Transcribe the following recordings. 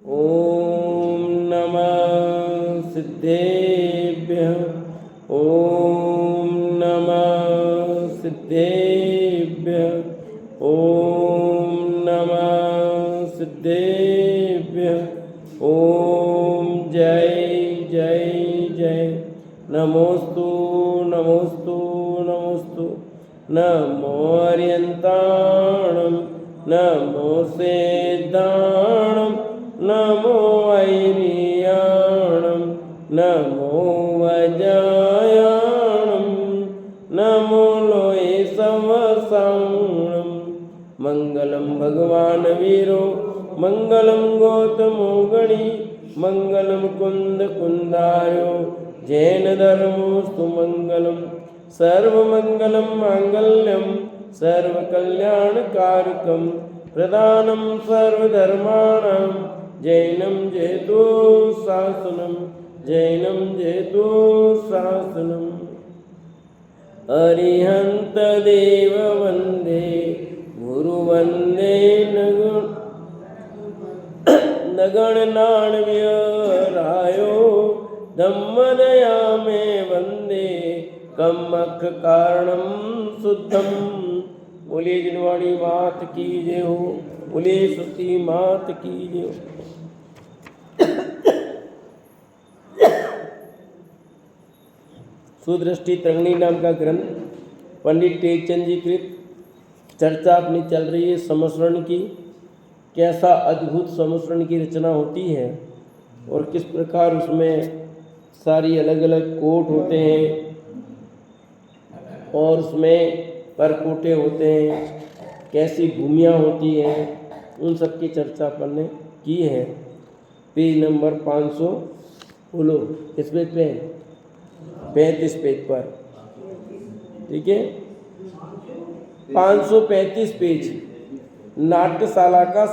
ओम नमः सिद्धेभ्यः। ओम नमः सिद्धेभ्यः। ओम नमः सिद्धेभ्यः। ओम जय जय जय। नमोस्तु नमोस्तु नमोस्तु। नमो अर्यन्ताणं नमो सेद्धाणं नमो ऐरियाणं नमो वज्रायाणं नमो लोये समसाणं। मंगलम भगवान वीरो मंगलम गौतमो गणी मंगलम कुंद कुंदार्यो जैन धर्मोस्तु मंगलम। सर्वमंगलम मांगल्यम सर्वकल्याणकारकम प्रदानम सर्वधर्माणां जैनम जयतु शासनम जैनम जयतु शासनम। अरिहंत देव वंदे गुरु वंदे नगणनाण्यरायो धम्मदया मे वंदे कम्मख कारणम शुद्धम। बोलिए जिनवाणी मात की जय हो। बोलिए सुती मात की जय हो। सुदृष्टि तरंगिणी नाम का ग्रंथ पंडित टेकचंद जी कृत चर्चा अपनी चल रही है समस्रण की। कैसा अद्भुत समस्रण की रचना होती है और किस प्रकार उसमें सारी अलग अलग कोट होते हैं और उसमें परकोटे होते हैं, कैसी भूमियाँ होती हैं, उन सब की चर्चा अपन ने की है। पेज नंबर 500 बोलो इस पेज पे 35 पेज पर, ठीक है 535 पेज। नाट्यशाला का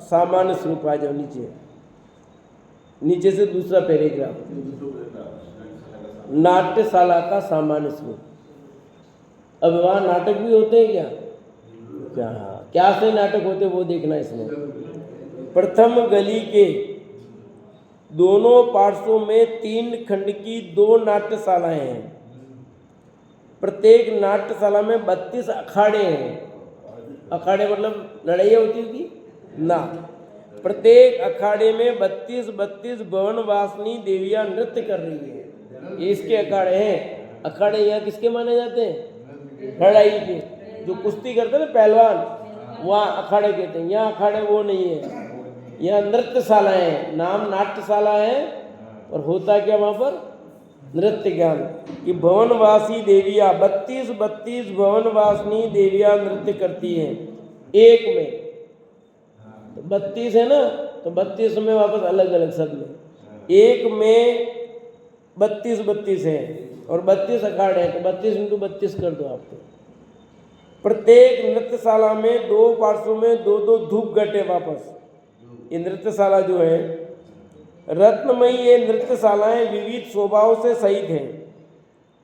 सामान्य स्वरूप आ जाओ नीचे, नीचे से दूसरा पैराग्राफ। नाट्यशाला का सामान्य स्वरूप। अब वहाँ नाटक भी होते हैं क्या? क्या से नाटक होते वो देखना इसमें। प्रथम गली के दोनों पार्श्वों में 3 खंड की 2 नाट्यशालाएं हैं। प्रत्येक नाट्यशाला में 32 अखाड़े हैं। अखाड़े मतलब लड़ाइयाँ होती होगी ना। प्रत्येक अखाड़े में 32 भवनवासिनी देवियाँ नृत्य कर रही है। ये इसके अखाड़े हैं। अखाड़े यहाँ किसके माने जाते हैं? लड़ाई के। जो कुश्ती करते हैं ना पहलवान, वहाँ अखाड़े कहते हैं। यहाँ अखाड़े वो नहीं है, यहाँ नृत्यशालाएं हैं। नाम नाट्यशाला है और होता क्या वहाँ पर? नृत्य ज्ञान कि भवनवासी देवियाँ 32 भवनवासिनी देवियाँ नृत्य करती हैं एक में। तो 32 है ना, तो 32 में वापस अलग अलग सब में एक में 32 है और 32 अखाड़े हैं, तो 32 × 32 कर दो आपको। प्रत्येक नृत्यशाला में 2 पार्श्वों में 2 धूप घटे। वापस ये नृत्यशाला जो है रत्नमयी, ये नृत्यशालाएं विविध शोभाओं से सहित हैं।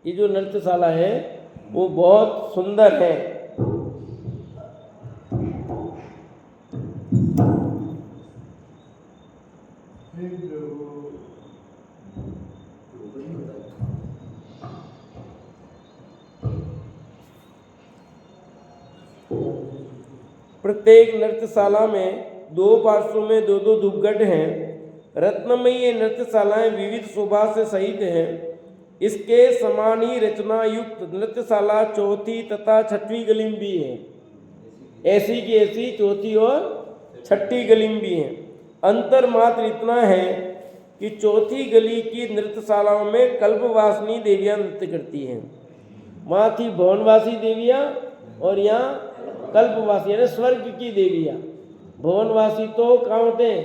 ये जो नृत्यशाला है वो बहुत सुंदर है। प्रत्येक नृत्यशाला में 2 पार्श्वों में 2 धूपघट हैं। रत्नमयी ये नृत्यशालाएं विविध शोभा से सहित हैं। इसके समान ही रचना युक्त नृत्यशाला चौथी तथा छठवीं गली में भी है। ऐसी की ऐसी चौथी और छठी गली में भी है। अंतर मात्र इतना है कि चौथी गली की नृत्यशालाओं में कल्पवासिनी देवियां नृत्य करती हैं। वहाँ थी भवनवासी देवियां और यहाँ कल्पवासी यानी स्वर्ग की देवियां। भवनवासी तो कहाँ होते हैं?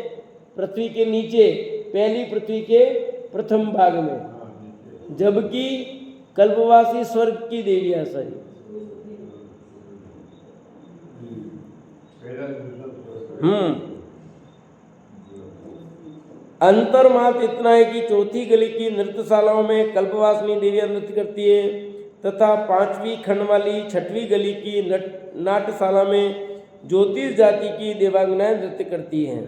पृथ्वी के नीचे, पहली पृथ्वी के प्रथम भाग में, जबकि कल्पवासी स्वर्ग की देवियां सही। अंतर मात्र इतना है कि चौथी गली की नृत्यशालाओं में कल्पवासिनी देवियां नृत्य करती है तथा 5वीं खंड वाली 6वीं गली की नाट्यशाला में ज्योतिष जाति की देवांगनाएं नृत्य करती हैं।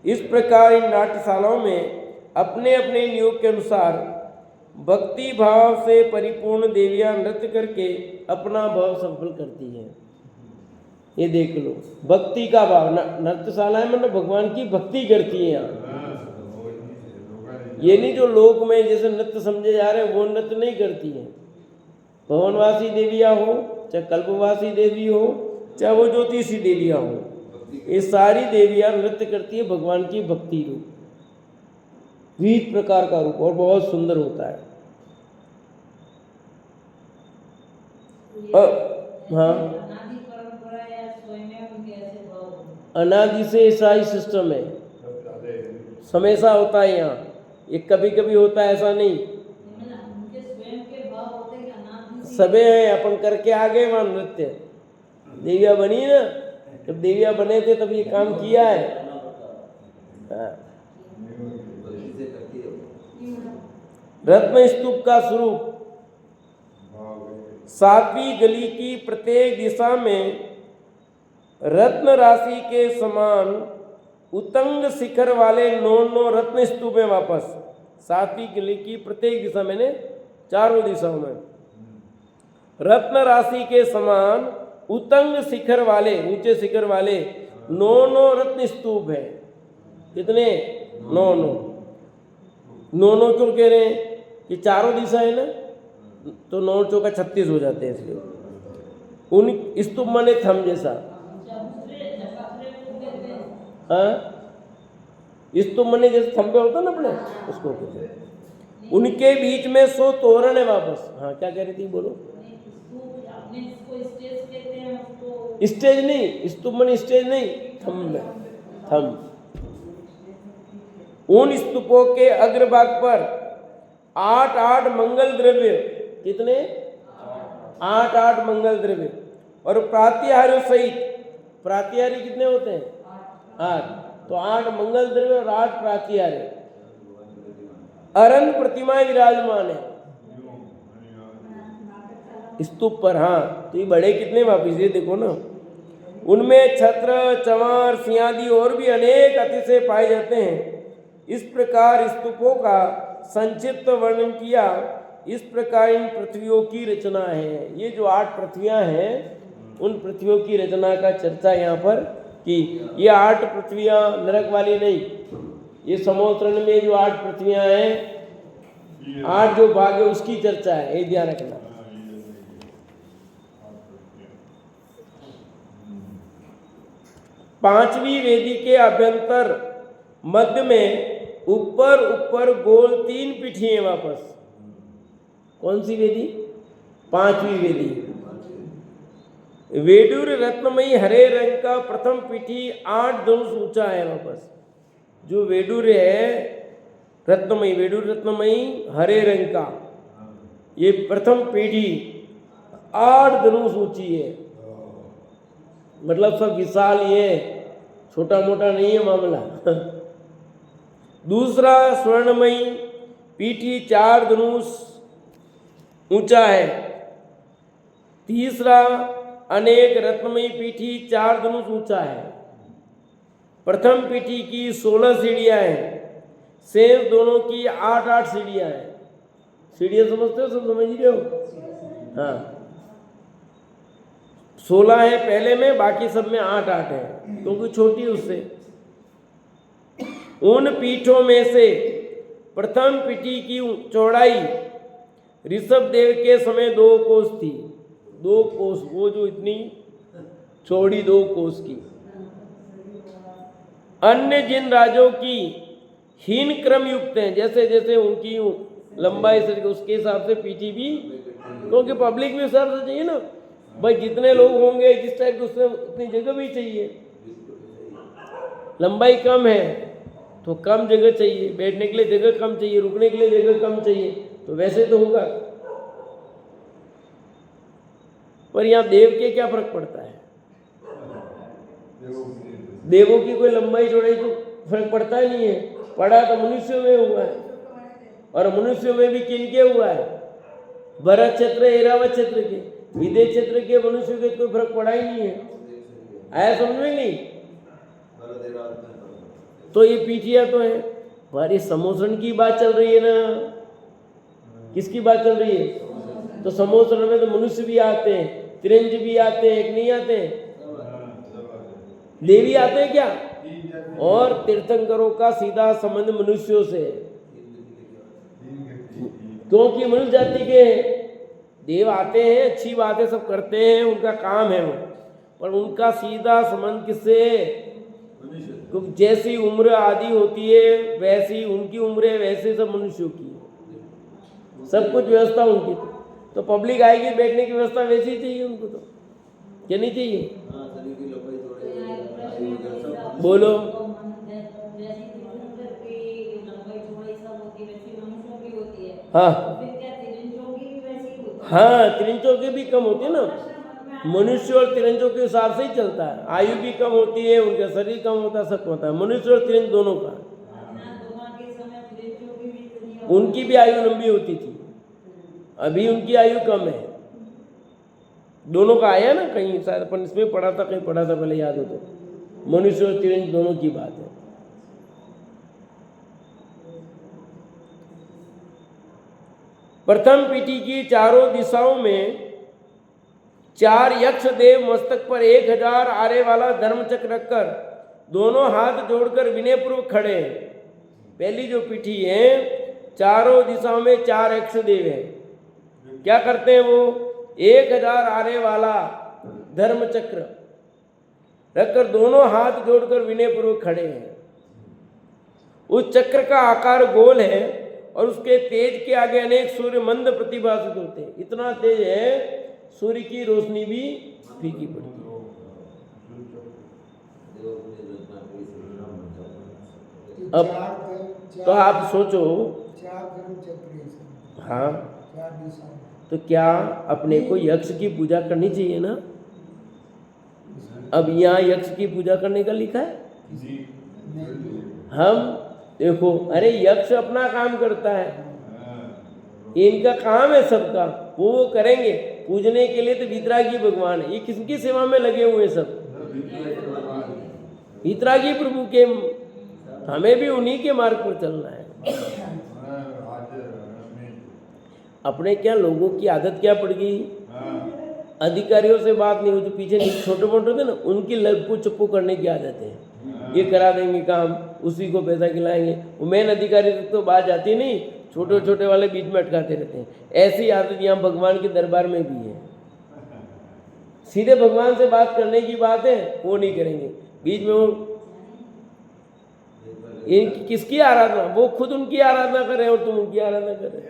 इस प्रकार इन नाट्यशालाओं में अपने अपने नियोग के अनुसार भक्ति भाव से परिपूर्ण देवियां नृत्य करके अपना भाव सफल करती हैं। ये देख लो, भक्ति का भाव, नृत्यशालाएं मतलब भगवान की भक्ति करती हैं यहाँ। ये नहीं जो लोक में जैसे नृत्य समझे जा रहे हैं वो नृत्य नहीं करती हैं। भवनवासी देवियां हो चाहे कल्पवासी देवी हो चाहे वो ज्योतिषी देवियां हो, ये सारी देवियां नृत्य करती है भगवान की भक्ति रूप, विविध प्रकार का रूप, और बहुत सुंदर होता है। हाँ, अनादि से ऐसा ही सिस्टम है, हमेशा होता है यहाँ, ये कभी कभी होता है ऐसा नहीं। सबे हैं, अपन करके आ गए वहां नृत्य, देविया बनी ना, जब देविया बने थे तब ये काम किया है। हाँ। रत्न स्तूप का स्वरूप, सातवीं गली की प्रत्येक दिशा में रत्न राशि के समान उतंग शिखर वाले 9 रत्न स्तूप हैं। वापस सातवीं गली की प्रत्येक दिशा, मैंने चारों दिशाओं में रत्न राशि के समान उतंग शिखर वाले, ऊंचे शिखर वाले 9 रत्न स्तूप है। कितने? 9 क्यों कह रहे हैं कि चारों दिशा है ना, तो 9 चौका 36 हो जाते हैं, इसलिए उन स्तूप माने थम जैसा। हाँ, स्तूप माने जैसे थंबे होता ना अपने, उसको कहते हैं। उनके बीच में 100 तोरण है वापस। हाँ, क्या कह रही थी, बोलो। स्टेज नहीं, स्तूप माने स्टेज नहीं, थम। उन स्तूपों के अग्रभाग पर 8 मंगल द्रव्य, कितने? 8 मंगल द्रव्य, और प्रातिहार्यों सहित, प्रातिहारी कितने होते हैं? 8, तो 8 मंगल द्रव्य और 8 प्रातिहार्य अरंत प्रतिमाएं विराजमान है स्तूप पर। हाँ, तो ये बड़े कितने वापिस, ये देखो ना, उनमें छत्र, चंवर, सिंहादी और भी अनेक अतिशय पाए जाते हैं। इस प्रकार स्तूपों का संक्षिप्त वर्णन किया। इस प्रकार इन पृथ्वियों की रचना है। ये जो 8 पृथ्वियां हैं, उन पृथ्वियों की रचना का चर्चा यहाँ पर की। ये 8 पृथ्वियां नरक वाली नहीं, ये समोत्रण में जो 8 पृथ्वियां हैं, 8 जो भाग है उसकी चर्चा है, ये ध्यान रखना। पांचवी वेदी के अभ्यंतर मध्य में ऊपर गोल 3 पीठी है वापस। कौन सी वेदी? 5वीं वेदी। वेडूर रत्नमयी हरे रंग का प्रथम पीठी 8 धनुष ऊंचा है वापस। जो वेडूर है रत्नमयी, वेडूर रत्नमयी हरे रंग का, ये प्रथम पीठी 8 धनुष ऊंची है। मतलब सब विशाल, ये छोटा मोटा नहीं है मामला। दूसरा स्वर्णमयी पीठी 4 धनुष ऊंचा है। तीसरा अनेक रत्नमयी पीठी 4 धनुष ऊंचा है। प्रथम पीठी की 16 सीढ़ियां हैं, शेष दोनों की 8 सीढ़ियां हैं। सीढ़ियां समझते हो, सब समझ रहे हो? हाँ, 16 है पहले में, बाकी सब में 8 है, क्योंकि छोटी उससे। उन पीठों में से प्रथम पीठी की चौड़ाई ऋषभ देव के समय 2 कोस थी। 2 कोस, वो जो इतनी चौड़ी 2 कोस की। अन्य जिन राज्यों की हीन क्रम युक्त हैं, जैसे जैसे उनकी लंबाई से उसके हिसाब से पीठी भी, क्योंकि पब्लिक भी हिसाब से चाहिए ना भाई, जितने लोग होंगे जिस टाइप के उसमें उतनी जगह भी चाहिए। लंबाई कम है तो कम जगह चाहिए, बैठने के लिए जगह कम चाहिए, रुकने के लिए जगह कम चाहिए, तो वैसे तो होगा। पर यहाँ देव के क्या फर्क पड़ता है? देवों की कोई लंबाई चौड़ाई तो फर्क पड़ता ही नहीं है। पड़ा तो मनुष्य में हुआ है, और मनुष्य में भी किनके हुआ है? भरत क्षेत्र, ऐरावत क्षेत्र के, विदेश क्षेत्र के मनुष्य के कोई फर्क पड़ा ही नहीं है। आया समझ में नहीं? तो ये पीठिया तो है, पर ये समोसरण की बात चल रही है ना। किसकी बात चल रही है? तो समोसरण में तो मनुष्य भी आते हैं, तिरंज भी आते हैं, एक नहीं आते हैं, देवी आते हैं क्या? और तीर्थंकरों का सीधा संबंध मनुष्यों से, क्योंकि मनुष्य जाति के देव आते हैं, अच्छी बातें सब करते हैं, उनका काम है वो, पर उनका सीधा संबंध किससे? जैसी उम्र आदि होती है वैसी उनकी उम्र है, वैसे सब मनुष्यों की सब कुछ व्यवस्था उनकी। तो पब्लिक आएगी, बैठने की व्यवस्था वैसी ही चाहिए उनको, तो क्या नहीं चाहिए? बोलो। हाँ हाँ, तिरंजों की भी कम होती है ना, मनुष्य और तिरंजों के हिसाब से ही चलता है। आयु भी कम होती है, उनका शरीर कम होता है, सब होता है, मनुष्य और तिरंज दोनों का। उनकी भी आयु लंबी होती थी, अभी उनकी आयु कम है। दोनों का आया ना कहीं, शायद अपन इसमें पढ़ा था, कहीं पढ़ा था पहले, याद हो तो, मनुष्य और तिरंज दोनों की बात है। प्रथम पीठी की चारों दिशाओं में 4 यक्ष देव मस्तक पर 1000 आरे वाला धर्मचक्र रखकर दोनों हाथ जोड़कर विनयपूर्वक खड़े हैं। पहली जो पीठी है, चारों दिशाओं में 4 यक्ष देव हैं। क्या करते हैं वो? 1000 आरे वाला धर्मचक्र रखकर दोनों हाथ जोड़कर विनयपूर्वक खड़े हैं। उस चक्र का आकार गोल है और उसके तेज के आगे अनेक सूर्य मंद प्रतिभासित होते हैं। इतना तेज है, सूर्य की रोशनी भी फीकी पड़ती है। अब तो आप सोचो, हाँ, तो क्या अपने को यक्ष की पूजा करनी चाहिए ना? अब यहाँ यक्ष की पूजा करने का लिखा है? हम देखो, अरे यक्ष अपना काम करता है, इनका काम है सबका, वो करेंगे। पूजने के लिए तो वीतरागी भगवान है, ये किसकी सेवा में लगे हुए सब? वीतरागी प्रभु के। हमें भी उन्हीं के मार्ग पर चलना है। अपने क्या लोगों की आदत क्या पड़ गई, अधिकारियों से बात नहीं हो, जो पीछे छोटे मोटे थे ना, उनकी लपू चप्पू करने की आदत है। ये करा देंगे काम, उसी को पैसा खिलाएंगे। वो मेन अधिकारी तक तो बात जाती नहीं, छोटे छोटे वाले बीच में अटकाते रहते हैं। ऐसी आदत यहाँ भगवान के दरबार में भी है। सीधे भगवान से बात करने की बात है, वो नहीं करेंगे, बीच में वो किसकी आराधना? वो खुद उनकी आराधना कर रहे हैं और तुम उनकी आराधना कर रहे हो।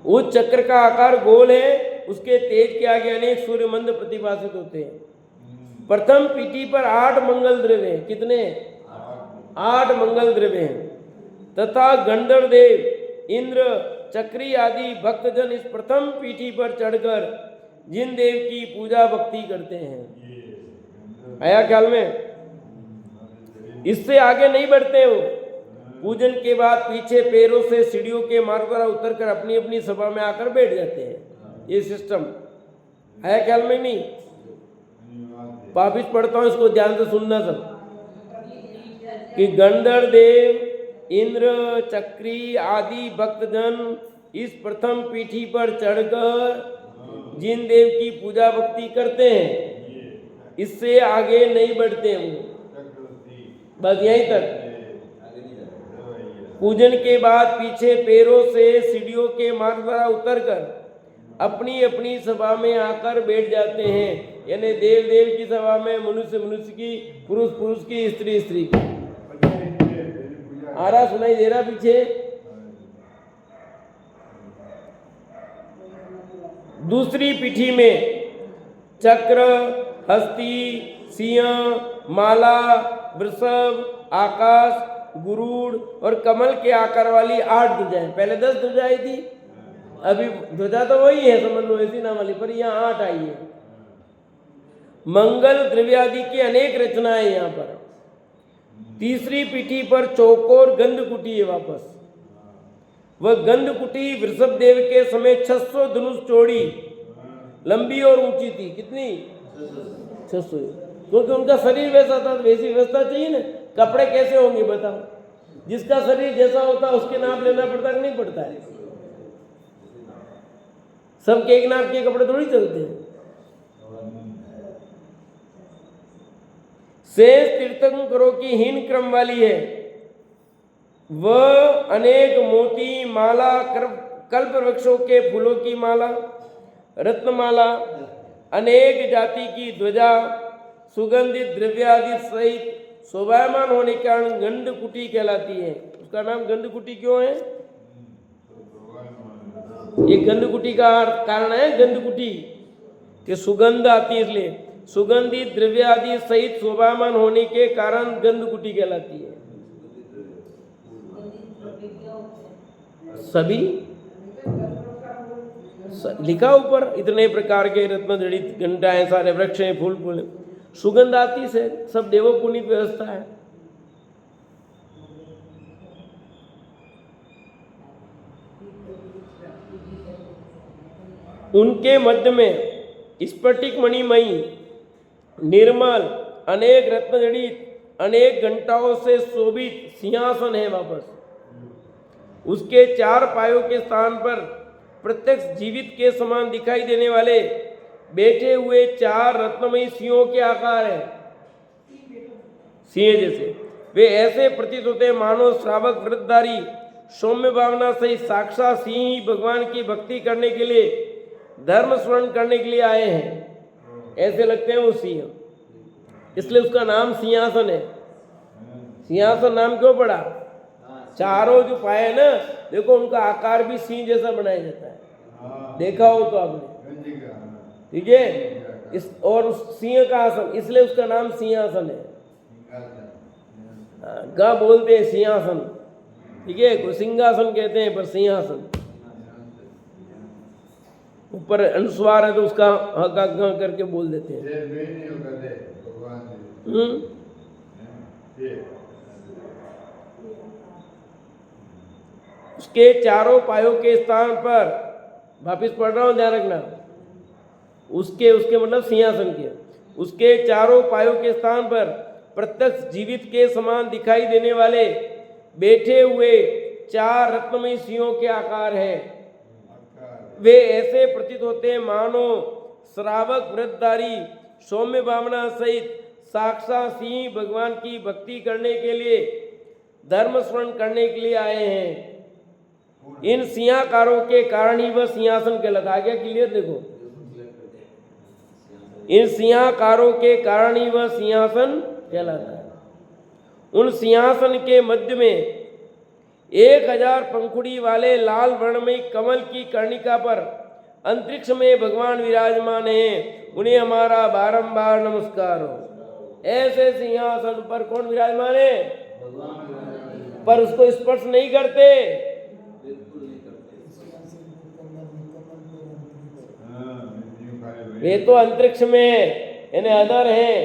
उस चक्र का आकार गोल है, उसके तेज के आगे अनेक सूर्य मंद प्रतिभासित होते हैं। प्रथम पीठी पर 8 मंगल द्रव्य हैं। कितने? 8 मंगल द्रव्य हैं। तथा गंधर्व देव, इंद्र, चक्री आदि भक्तजन इस प्रथम पीठी पर चढ़कर जिन देव की पूजा भक्ति करते हैं। आया ख्याल में? इससे आगे नहीं बढ़ते हो। पूजन के बाद पीछे पैरों से सीढ़ियों के मार्ग पर उतरकर अपनी अपनी सभा में आकर बैठ जाते हैं। ये सिस्टम है ख्याल में? नहीं, वापिस पढ़ता हूं, इसको ध्यान से सुनना सब, कि गंधर्व देव, इंद्र, चक्री आदि भक्तजन इस प्रथम पीठी पर चढ़कर जिन देव की पूजा भक्ति करते हैं, इससे आगे नहीं बढ़ते वो, बस यहीं तक। पूजन के बाद पीछे पैरों से सीढ़ियों के मार्ग द्वारा उतरकर अपनी अपनी सभा में आकर बैठ जाते हैं। यानी देव देव की सभा में, मनुष्य मनुष्य की, पुरुष पुरुष की, स्त्री स्त्री की। आ रहा, सुनाई दे रहा पीछे? दूसरी पीठी में चक्र, हस्ती, सिंह, माला, वृषभ, आकाश, गुरुड़ और कमल के आकार वाली 8 ध्वजाएं। पहले 10 ध्वजाएं थी, अभी ध्वजा तो वही है, समझ लो ऐसी नाम वाली, पर यहाँ 8 आई है। मंगल द्रव्यादि की अनेक रचनाएं यहाँ पर। तीसरी पीठी पर चौकोर गंधकुटी है वापस। वह गंधकुटी वृषभ देव के समय 600 धनुष चौड़ी, लंबी और ऊंची थी। कितनी? 600, क्योंकि उनका शरीर वैसा था, वैसी व्यवस्था चाहिए ना। कपड़े कैसे होंगे बताओ? जिसका शरीर जैसा होता है उसके नाप लेना पड़ता कि नहीं पड़ता है? सबके एक नाप के कपड़े थोड़ी चलते हैं। शेष तीर्थंकरों की हीन क्रम वाली है। वह अनेक मोती माला, कल्प वृक्षों के फूलों की माला, रत्नमाला, अनेक जाति की ध्वजा, सुगंधित द्रव्यादि सहित शोभायमान होने के कारण गंधकुटी कहलाती है। उसका नाम गंधकुटी क्यों है? ये गंधकुटी का कारण है गंधकुटी कि सुगंध आती है, इसलिए सुगंधित द्रव्य आदि सहित शोभायमान होने के कारण गंधकुटी कहलाती है। सभी लिखा ऊपर, इतने प्रकार के रत्न जड़ित घंटा है, सारे वृक्ष हैं, फूल फूल, सुगंध आती से, सब देवोपुनीत व्यवस्था है। उनके मध्य में स्फटिक मणिमयी निर्मल अनेक रत्न जड़ित अनेक घंटाओं से शोभित सिंहासन है। वापस उसके 4 पायों के स्थान पर प्रत्यक्ष जीवित के समान दिखाई देने वाले बैठे हुए 4 रत्नमयी सिंहों के आकार है, सिंह जैसे। वे ऐसे प्रतीत होते मानो श्रावक व्रतधारी सौम्य भावना सहित साक्षात सिंह ही भगवान की भक्ति करने के लिए, धर्म स्मरण करने के लिए आए हैं, ऐसे लगते हैं वो सिंह। इसलिए उसका नाम सिंहासन है। सिंहासन नाम क्यों पड़ा? चारों जो पाए हैं ना, देखो उनका आकार भी सिंह जैसा बनाया जाता है, देखा हो तो आपने, ठीक है। इस और सिंह का आसन, इसलिए उसका नाम सिंहासन है। गा बोलते हैं सिंहासन, ठीक है, कोई सिंहासन कहते हैं, पर सिंहासन ऊपर अनुस्वार है तो उसका हका करके बोल देते हैं। उसके 4 पायों के स्थान पर, वापिस पढ़ रहा हूं, ध्यान रखना, उसके मतलब सिंहासन के, उसके 4 पायों के स्थान पर प्रत्यक्ष जीवित के समान दिखाई देने वाले बैठे हुए 4 रत्नमयी सिंहों के आकार है। वे ऐसे प्रतीत होते हैं मानो श्रावक व्रतधारी सौम्य भावना सहित साक्षात सिंह भगवान की भक्ति करने के लिए, धर्म स्मरण करने के लिए आए हैं। इन सिंहाकारों के कारण ही वह सिंहासन कहलाता है। आ गया क्लियर? देखो, इन सिंहाकारों के कारण ही वह सिंहासन कहलाता है। उन सिंहासन के मध्य में 1000 पंखुड़ी वाले लाल वर्णमयी कमल की कर्णिका पर अंतरिक्ष में भगवान विराजमान हैं। उन्हें हमारा बारंबार नमस्कार हो। ऐसे सिंहासन पर कौन विराजमान है? पर उसको स्पर्श नहीं करते। वे तो अंतरिक्ष में इन्हें अदर हैं,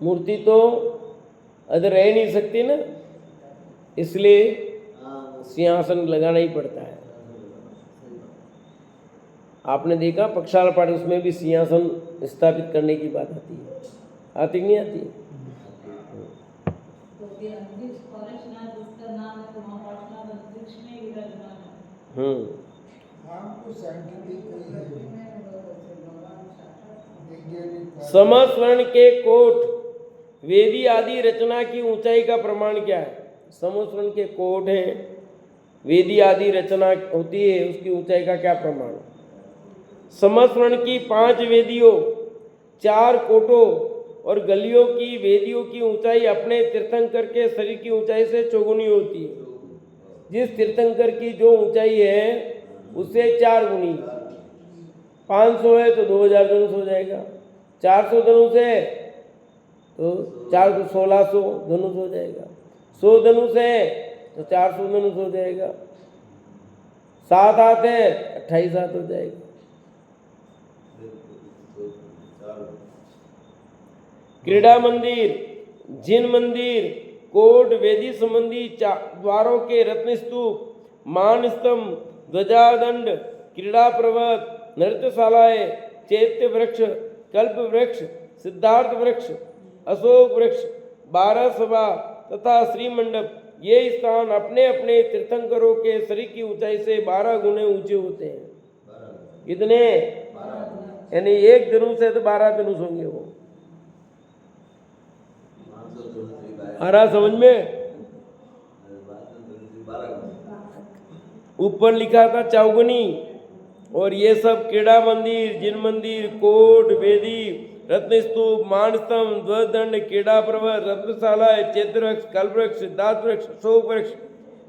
मूर्ति तो अदर रह नहीं सकती ना, इसलिए सिंहासन लगाना ही पड़ता है। आपने देखा पक्षाल पाठ, उसमें भी सिंहासन स्थापित करने की बात आती है, आती नहीं आती? समस्वर्ण के कोट वेदी आदि रचना की ऊंचाई का प्रमाण क्या है? समस्वर्ण के कोट हैं, वेदी आदि रचना होती है, उसकी ऊंचाई का क्या प्रमाण? समस्वर्ण की 5 वेदियों, 4 कोटों और गलियों की वेदियों की ऊंचाई अपने तीर्थंकर के शरीर की ऊंचाई से चौगुनी होती है। जिस तीर्थंकर की जो ऊंचाई है उससे 4 गुनी। 500 है तो 2000 धनुष हो जाएगा, 400 धनुष है तो 1600 धनुष हो जाएगा, 100 धनुष है तो 400 धनुष हो जाएगा, 7 हाथ है 28 हाथ हो जाएगा। क्रीड़ा मंदिर, जिन मंदिर, कोट, वेदी संबंधी द्वारों के रत्न स्तूप, मान स्तंभ, ध्वजादंड, क्रीड़ा पर्वत, नृत्यशालाएं, चैत्य वृक्ष, कल्प वृक्ष, सिद्धार्थ वृक्ष, अशोक वृक्ष, 12 सभा तथा श्रीमंडप, ये स्थान अपने अपने तीर्थंकरों के शरीर की ऊंचाई से 12 गुने ऊंचे होते हैं। कितने? यानी एक धनुष है तो 12 धनुष होंगे वो। आ रहा समझ में? ऊपर लिखा था चौगुनी, और ये सब क्रीड़ा मंदिर, जिन मंदिर, कोट, वेदी, रत्न स्तूप, मानस्तंभ, ध्वजदंड, क्रीड़ा पर्वत, रत्नशाला, चैत्र वृक्ष, कल्प वृक्ष, सिद्धार्थ वृक्ष, अशोक वृक्ष,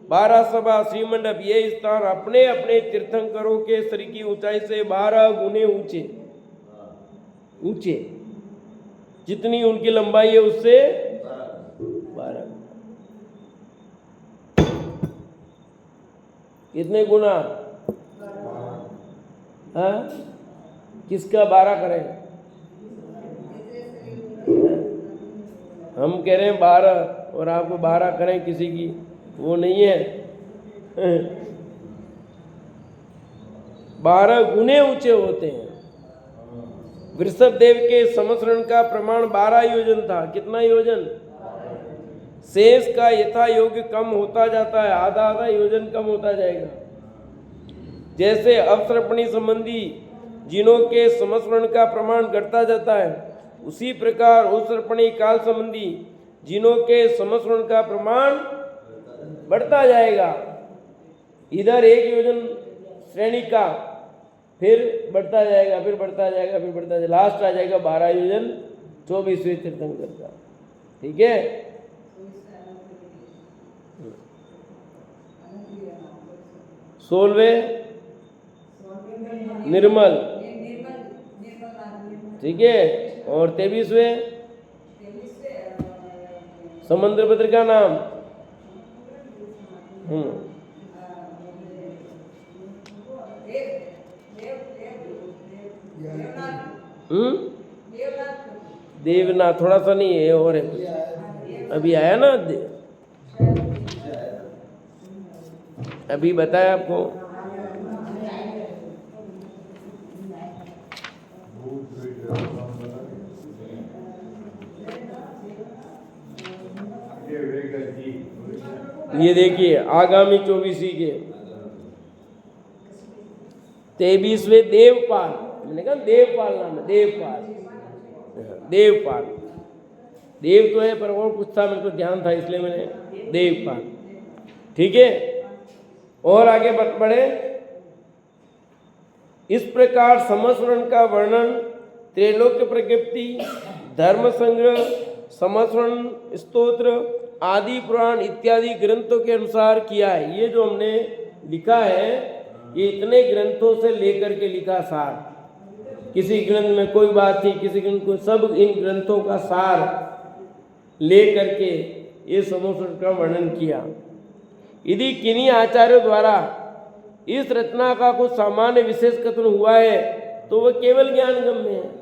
12 सभा, श्रीमंडप, ये स्थान अपने अपने तीर्थंकरों के शरीर की ऊंचाई से 12 गुने ऊंचे ऊंचे, जितनी उनकी लंबाई है उससे 12। कितने गुना? हाँ, किसका 12 करें? हम कह रहे हैं 12 और आपको 12 करें किसी की, वो नहीं है। 12 गुने ऊंचे होते हैं। वृषभ देव के समस्रण का प्रमाण 12 योजन था। कितना योजन? शेष का यथा योग्य कम होता जाता है, आधा आधा योजन कम होता जाएगा। जैसे अवसर्पणी संबंधी जिनों के समस्रण का प्रमाण घटता जाता है, उसी प्रकार उत्सर्पणी काल संबंधी जिनों के समस्रण का प्रमाण बढ़ता जाएगा। इधर 1 योजन श्रेणी का, फिर बढ़ता जाएगा, फिर बढ़ता जाएगा, फिर बढ़ता जाएगा, लास्ट आ जाएगा 12 योजन 24वें तीर्थंकर का। ठीक है? सोलहवें निर्मल, ठीक है, और 23वें समुद्रभद्र का नाम। देवनाथ थोड़ा सा नहीं है, और है अभी आया ना, अभी बताया आपको। ये देखिए आगामी 24 के 23वें देवपाल, मैंने कहा देवपाल नाम है, देवपाल, देवपाल, देव तो है पर और कुछ था, मेरे को ध्यान था इसलिए मैंने देवपाल। ठीक है, और आगे बढ़े। इस प्रकार समस्वरण का वर्णन त्रैलोक्य प्रज्ञप्ति, धर्म संग्रह, समस्वरण स्तोत्र आदि पुराण इत्यादि ग्रंथों के अनुसार किया है। ये जो हमने लिखा है ये इतने ग्रंथों से लेकर के लिखा सार, किसी ग्रंथ में कोई बात थी, किसी ग्रंथ को, सब इन ग्रंथों का सार ले करके ये समस्वरण का वर्णन किया। यदि किन्हीं आचार्यों द्वारा इस रचना का कुछ सामान्य विशेष कथन हुआ है तो वह केवल ज्ञानगम्य है।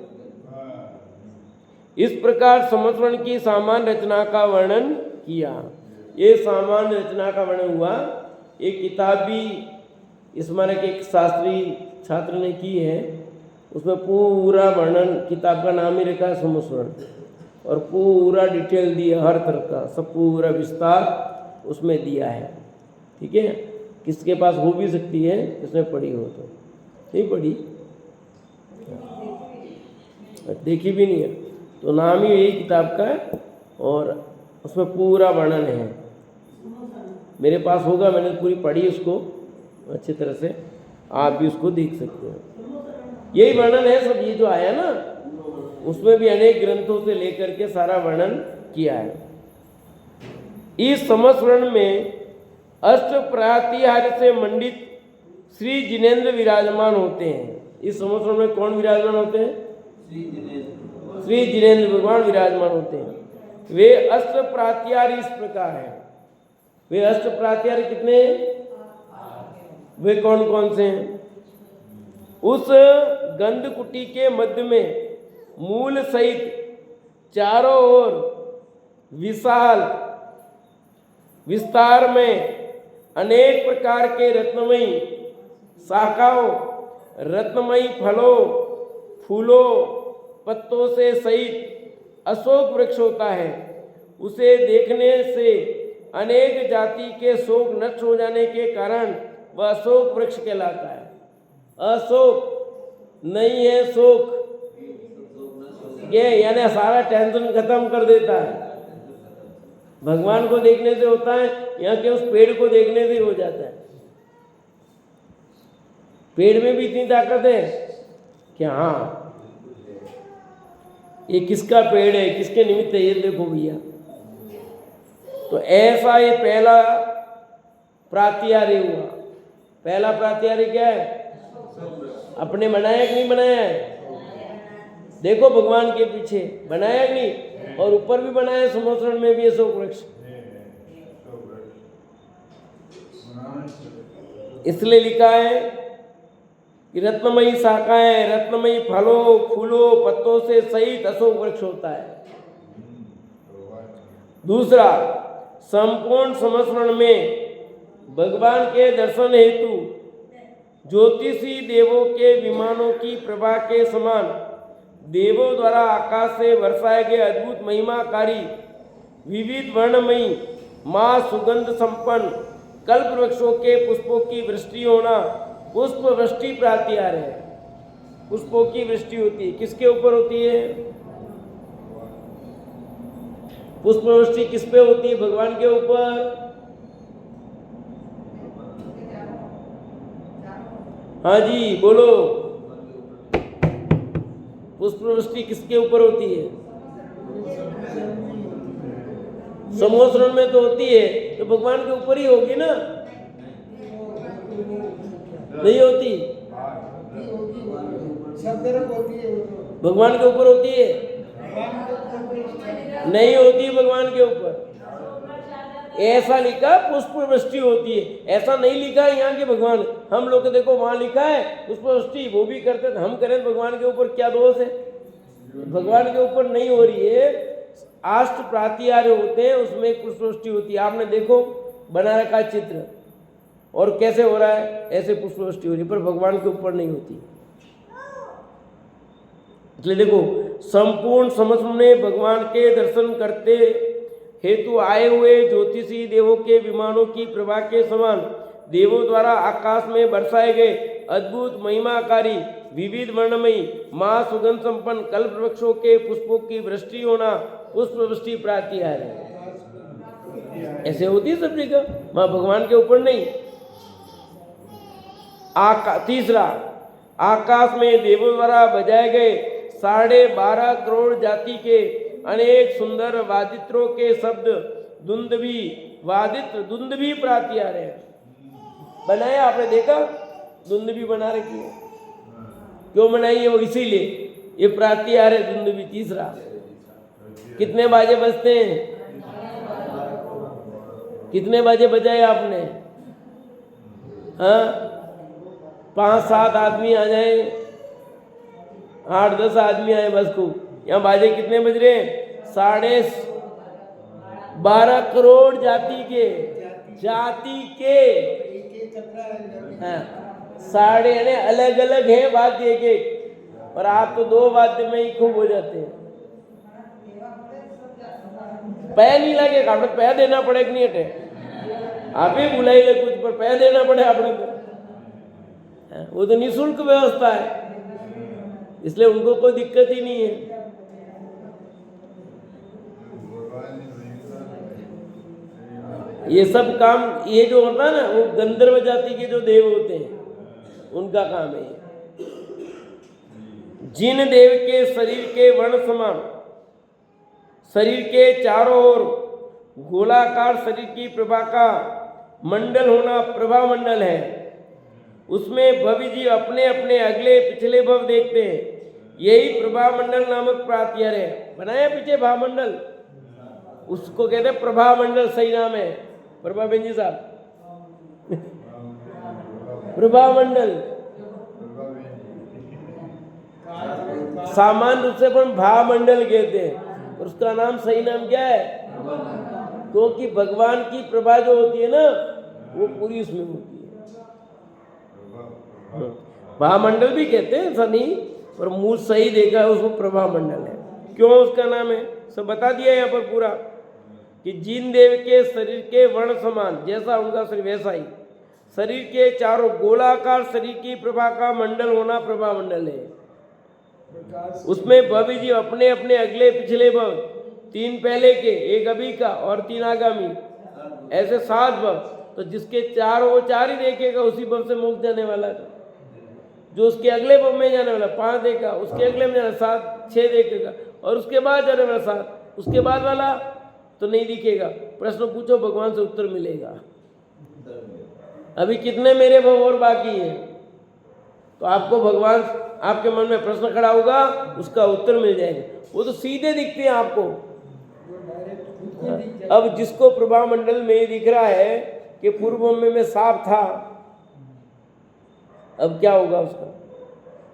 इस प्रकार समस्वरण की सामान्य रचना का वर्णन किया। ये सामान्य रचना का वर्णन हुआ। एक किताब भी स्मारक एक शास्त्री छात्र ने की है, उसमें पूरा वर्णन, किताब का नाम ही रखा है समस्वरण, और पूरा डिटेल दिया, हर तरह का सब पूरा विस्तार उसमें दिया है। ठीक है, किसके पास हो भी सकती है, किसने पढ़ी हो तो। नहीं पढ़ी, देखी भी नहीं है तो नाम ही यही किताब का है और उसमें पूरा वर्णन है। मेरे पास होगा, मैंने पूरी पढ़ी उसको अच्छी तरह से, आप भी उसको देख सकते हो। यही वर्णन है सब, ये जो आया ना उसमें भी अनेक ग्रंथों से लेकर के सारा वर्णन किया है। इस समस्वरण में अष्ट प्रातिहार्य से मंडित श्री जिनेन्द्र विराजमान होते हैं। इस समस्वरण में कौन विराजमान होते हैं? श्री जिनेन्द्र भगवान विराजमान होते हैं। वे अष्ट प्रात्यार्य इस प्रकार है। वे अष्ट प्रात्यार्य कितने हैं? वे कौन कौन से हैं? उस गंधकुटी के मध्य में मूल सहित चारों ओर विशाल विस्तार में अनेक प्रकार के रत्नमयी शाखाओं रत्नमयी फलों फूलों पत्तों से सहित अशोक वृक्ष होता है। उसे देखने से अनेक जाति के शोक नष्ट हो जाने के कारण वह अशोक वृक्ष कहलाता है। अशोक नहीं है शोक, ये यानी सारा टेंशन खत्म कर देता है। भगवान को देखने से होता है, यहाँ के उस पेड़ को देखने से हो जाता है। पेड़ में भी इतनी ताकत है कि हाँ ये किसका पेड़ है, किसके निमित्त है, ये देखो भैया। तो ऐसा ये पहला प्रात्यार्य हुआ। पहला प्रात्यार्य क्या है? अपने बनाया कि नहीं बनाया है? देखो भगवान के पीछे बनाया कि नहीं, और ऊपर भी बनाया संवत्सरण में भी अशोक वृक्ष। इसलिए लिखा है कि रत्नमयी शाखाएं, रत्नमयी फलों फूलों पत्तों से सहित अशोक वृक्ष होता है। दूसरा, संपूर्ण संवत्सरण में भगवान के दर्शन हेतु ज्योतिषी देवों के विमानों की प्रभा के समान देवों द्वारा आकाश से बरसाए गए अद्भुत महिमाकारी विविध वर्णमयी मां सुगंध संपन्न कल्प वृक्षों के पुष्पों की वृष्टि होना पुष्प वृष्टि प्रात्यार्य है। पुष्पों की वृष्टि होती है, किसके ऊपर होती है? पुष्प वृष्टि किस पे होती है? भगवान के ऊपर। हाँ जी बोलो, पुष्प वृष्टि किसके ऊपर होती है? संवत्सरण में तो होती है, तो भगवान के ऊपर ही होगी ना? नहीं होती? भगवान के ऊपर होती है? नहीं होती भगवान के ऊपर। ऐसा लिखा पुष्प वृष्टि होती है, ऐसा नहीं लिखा है यहाँ के भगवान। हम लोग देखो वहां लिखा है पुष्प वृष्टि, वो भी करते थे, हम करें भगवान के ऊपर क्या दोष है? भगवान के ऊपर नहीं हो रही है। अष्ट प्रात्यार्य होते हैं, उसमें पुष्प वृष्टि होती है। आपने देखो बना रखा चित्र, और कैसे हो रहा है? ऐसे पुष्प वृष्टि हो रही है, पर भगवान के ऊपर नहीं होती। इसलिए देखो, संपूर्ण समझ में भगवान के दर्शन करते हेतु आए हुए ज्योतिषी देवों के विमानों की प्रभा के समान देवों द्वारा आकाश में बरसाए गए अद्भुत महिमाकारी विविध वर्णमयी मां सुगंध संपन्न कल्प वृक्षों के पुष्पों की वृष्टि होना पुष्प वृष्टि प्रात्यार्य है। ऐसे होती है सब जगह, मां भगवान के ऊपर नहीं। तीसरा, आकाश में देवों द्वारा बजाए गए 12.5 करोड़ जाति के अनेक सुंदर वादित्रों के शब्द दुंदभी वादित्र दुंदभी प्रात्यार्य है। बनाया आपने देखा, दुंदभी बना रखी है। क्यों बनाई है? वो इसीलिए ये प्रात्यार्य दुंदभी। तीसरा, कितने बाजे बजते हैं? कितने बाजे बजाए आपने? हाँ, 5-7 आदमी आ जाए, 8-10 आदमी आए बस को। यहाँ बाजे कितने बज रहे हैं? 12.5 करोड़ जाति के हाँ, साढ़े यानी अलग अलग है वाद्य एक एक, और आप तो 2 वाद्य में ही खूब हो जाते हैं। पैर नहीं लगे, आपने पैर देना पड़े कि नहीं? हटे आप ही बुलाई ले कुछ, पर पैर देना पड़े आपने को। वो तो निःशुल्क व्यवस्था है, इसलिए उनको कोई दिक्कत ही नहीं है। ये सब काम, ये जो होता है ना, वो गंधर्व जाति के जो देव होते हैं उनका काम है। जिन देव के शरीर के वर्ण समान, शरीर के चारों ओर गोलाकार शरीर की प्रभा का मंडल होना प्रभा मंडल है, उसमें भवि जीव अपने अपने अगले पिछले भव देखते हैं। यही प्रभा मंडल नामक प्रात्यार्य है। बनाया पीछे भामंडल, उसको कहते हैं प्रभा मंडल, सही नाम है। प्रभा बेंजी साहब, प्रभा मंडल सामान्य रूप से अपन भामंडल कहते हैं, और उसका नाम सही नाम क्या है? क्योंकि भगवान की प्रभा जो होती है ना, वो पूरी उसमें होती है। भामंडल भी कहते हैं, ऐसा नहीं, पर मूल सही देखा है उसको प्रभा मंडल है। क्यों उसका नाम है, सब बता दिया यहाँ पर पूरा, कि जिन देव के शरीर के वर्ण समान, जैसा उनका शरीर वैसा ही शरीर के चारों गोलाकार शरीर की प्रभा का मंडल होना प्रभा मंडल है। उसमें भव्य जी अपने अपने अगले पिछले भव, 3 पहले के, 1 अभी का और 3 आगामी, ऐसे 7 भव। तो जिसके 4 वो 4 ही देखेगा, उसी भव से मोक्ष जाने वाला था। जो उसके अगले भव में जाने वाला 5 देगा, उसके अगले में जाने 7 6 देखेगा, और उसके बाद जाने वाला 7, उसके बाद वाला तो नहीं दिखेगा। प्रश्न पूछो, भगवान से उत्तर मिलेगा। अभी कितने मेरे भव और बाकी हैं, तो आपको भगवान, आपके मन में प्रश्न खड़ा होगा, उसका उत्तर मिल जाएगा। वो तो सीधे दिखते हैं आपको। अब जिसको प्रभा मंडल में दिख रहा है कि पूर्व में सांप था, अब क्या होगा उसका,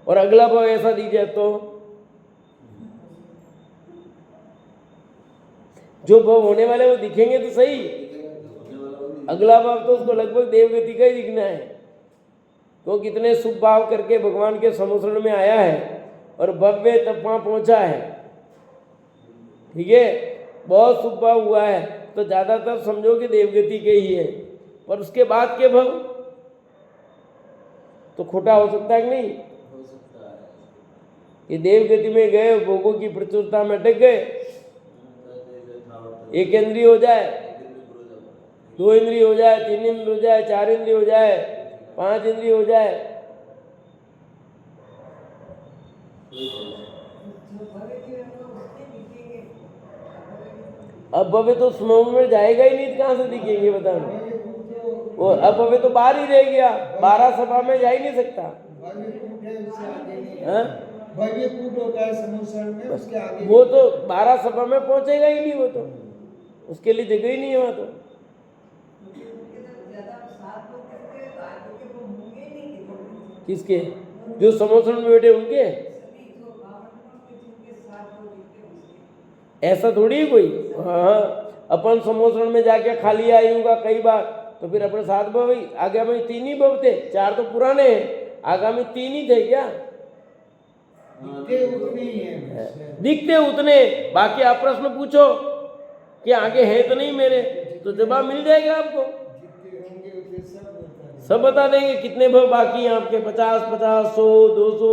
और अगला भाव ऐसा दिख जाए तो जो भाव होने वाले वो दिखेंगे तो सही, अगला भाव तो उसको लगभग देवगति का ही दिखना है। तो कितने शुभ भाव करके भगवान के समुद्र में आया है और भव्य तब वहां पहुंचा है, ठीक है, बहुत शुभ भाव हुआ है, तो ज्यादातर समझो कि देवगति के ही है। पर उसके बाद के भव तो खोटा हो सकता है कि नहीं, कि देवगति में गए, भोगों की प्रचुरता में अटक गए, 1 इंद्रिय हो जाए, 2 इंद्रिय हो जाए, 3 इंद्रिय हो जाए, 4 इंद्रिय हो जाए, 5 इंद्रिय हो जाए, अब भव्य तो स्मोम में जाएगा ही नहीं, तो कहां से दिखेंगे बताना। वो अब भव्य तो बाहर ही रह गया, 12 सभा में जा ही नहीं सकता। वो तो 12 सभा में पहुंचेगा ही नहीं, वो तो उसके लिए जगह ही नहीं है वहां तो। किसके, जो समोसन में बैठे उनके, ऐसा थोड़ी है कोई। हाँ, अपन समोसन में जाके खाली आई हूँ कई बार, तो फिर अपने 7 भव ही, आगामी 3 ही भव थे, 4 तो पुराने हैं, आगामी 3 ही थे क्या, दिखते उतने। बाकी आप प्रश्न पूछो कि आगे है तो नहीं मेरे, तो जवाब मिल जाएगा आपको, सब बता देंगे कितने भव बाकी हैं आपके, 50 50 100 200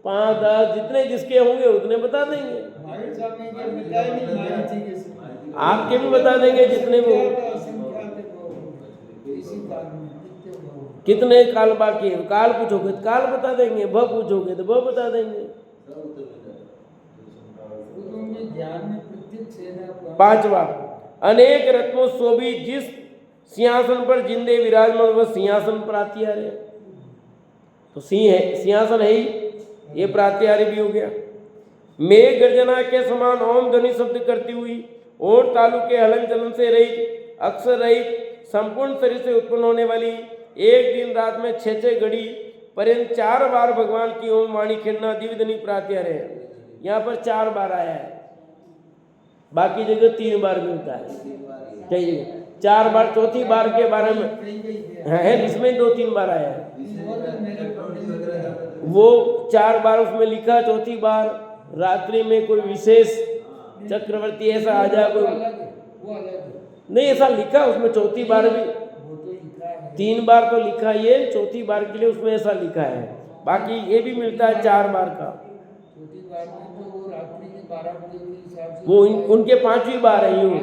5 10, जितने जिसके होंगे उतने बता देंगे। आपके भी बता देंगे जितने वो, कितने काल बाकी है, काल पूछोगे तो काल बता देंगे, भव पूछोगे तो भव बता देंगे। 5वां, अनेक रत्नों शोभित जिस सिंहासन पर जिंदे विराजमान वह सिंहासन प्रात्यार्य, तो सिंह है, सिंहासन है ही, ये प्रात्यार्य भी हो गया। मेघ गर्जना के समान ओम ध्वनि शब्द करती हुई और तालु के हलन चलन से रहित, अक्षर रहित, संपूर्ण शरीर से उत्पन्न होने वाली, एक दिन रात में 6 घड़ी पर्यंत 4 बार भगवान की ओम वाणी खिड़ना दिव्य ध्वनि प्रात्यार्य है। यहाँ पर 4 बार आया है, बाकी जगह 3 बार मिलता है, कई 4 बार, चौथी बार के बारे में है, इसमें 2-3 बार आया है, वो 4 बार उसमें लिखा, चौथी बार रात्रि में कोई विशेष चक्रवर्ती ऐसा आ जाए, कोई नहीं ऐसा लिखा उसमें, चौथी बार भी 3 बार तो लिखा, ये चौथी बार के लिए उसमें ऐसा लिखा है। बाकी ये भी मिलता है 4 बार का, वो उनके 5वीं बार है यूं, जो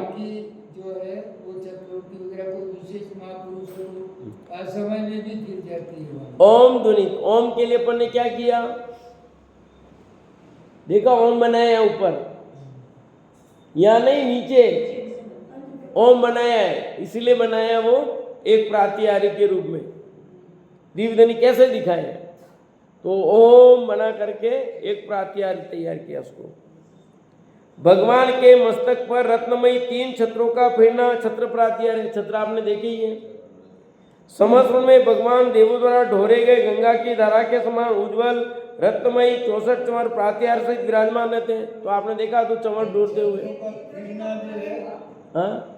है वो चक्रवर्ती वगैरह कोई विशेष महापुरुष समय में भी गिर जाती है। ओम ध्वनि, ओम के लिए अपन ने क्या किया, देखा ओम बनाया है ऊपर, या नहीं नीचे ओम बनाया है, इसलिए बनाया वो एक प्रात्यार्य के रूप में। दिव्य ध्वनि कैसे दिखाए, तो ओम बना करके एक प्रात्यार्य तैयार किया उसको। भगवान के मस्तक पर रत्नमयी 3 छत्रों का फिरना छत्र प्रात्यार्य, छत्र आपने देखे ही है। समस्त में भगवान देवों द्वारा ढोरे गए गंगा की धारा के समान उज्जवल रत्नमयी 64 चंवर प्रात्यार्य सहित विराजमान रहते हैं। तो आपने देखा तो चंवर ढोरते हुए, हाँ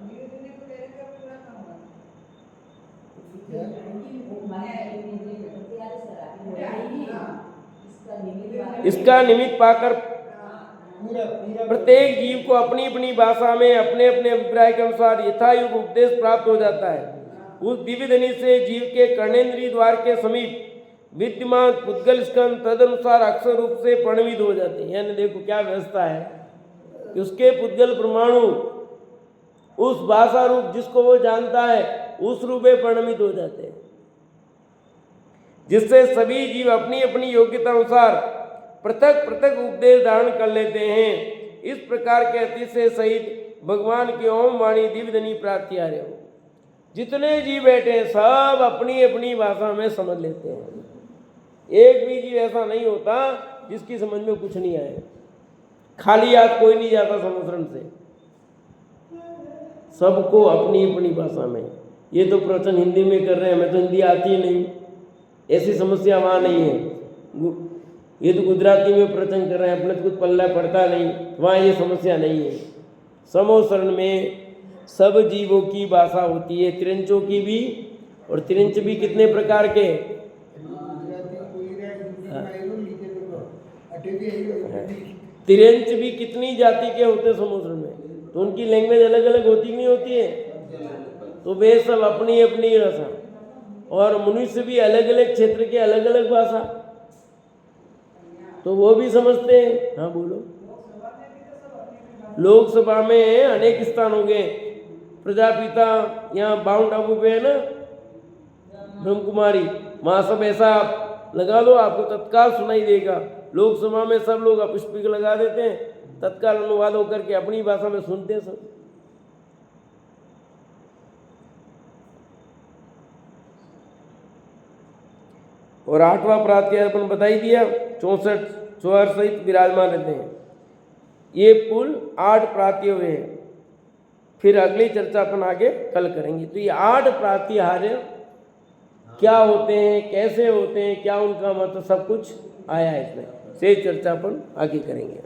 इसका निमित्त पाकर पूरा पूरा प्रत्येक जीव को अपनी अपनी भाषा में अपने अपने अभिप्राय के अनुसार यथायुग उपदेश प्राप्त हो जाता है। उस दिव्य ध्वनि से जीव के कर्णेंद्रीय द्वार के समीप विद्यमान पुद्गल स्कंद तदनुसार अक्षर रूप से परिणमित हो जाते हैं। यानी देखो क्या व्यवस्था है कि उसके पुद्गल परमाणु उस भाषा रूप जिसको वो जानता है उस रूप में परिणमित हो जाते हैं, जिससे सभी जीव अपनी अपनी योग्यता अनुसार पृथक पृथक उपदेश धारण कर लेते हैं। इस प्रकार के अतिशय सहित भगवान की ओम वाणी दिव्य ध्वनि प्राप्ति आ रहे हो। जितने जीव बैठे हैं सब अपनी अपनी भाषा में समझ लेते हैं। एक भी जीव ऐसा नहीं होता जिसकी समझ में कुछ नहीं आए। खाली हाथ कोई नहीं जाता समुद्रम से, सबको अपनी अपनी भाषा में। ये तो प्रवचन हिंदी में कर रहे हैं, हमें तो हिंदी आती ही नहीं, ऐसी समस्या वहाँ नहीं है। ये तो गुजराती में प्रवचन कर रहे हैं, अपने तो कुछ पल्ला पड़ता नहीं, वहाँ ये समस्या नहीं है। समोसरण में सब जीवों की भाषा होती है, त्रिंचों की भी, और त्रिंच भी कितने प्रकार के, त्रिंच भी कितनी जाति के होते समुद्र में, तो उनकी लैंग्वेज अलग अलग होती नहीं होती है। तो वे सब अपनी अपनी भाषा, और मनुष्य भी अलग अलग क्षेत्र के अलग अलग भाषा, तो वो भी समझते हैं। हाँ बोलो। लोकसभा में अनेक स्थान हो गए, प्रजापिता यहाँ बाउंड आबू पे है ना, ब्रह्म कुमारी, वहाँ सब ऐसा लगा दो आपको तत्काल सुनाई देगा। लोकसभा में सब लोग स्पीकर लगा देते हैं, तत्काल अनुवाद होकर के अपनी भाषा में सुनते हैं सब। और 8वां प्रात्याय अपन बता ही दिया, 64 स्वर सहित विराजमान रहते हैं। ये कुल 8 प्रात्याय हैं। फिर अगली चर्चा अपन आगे कल करेंगे। तो ये 8 प्रात्याहार्य क्या होते हैं, कैसे होते हैं, क्या उनका मतलब, सब कुछ आया है इसमें। से चर्चा अपन आगे करेंगे।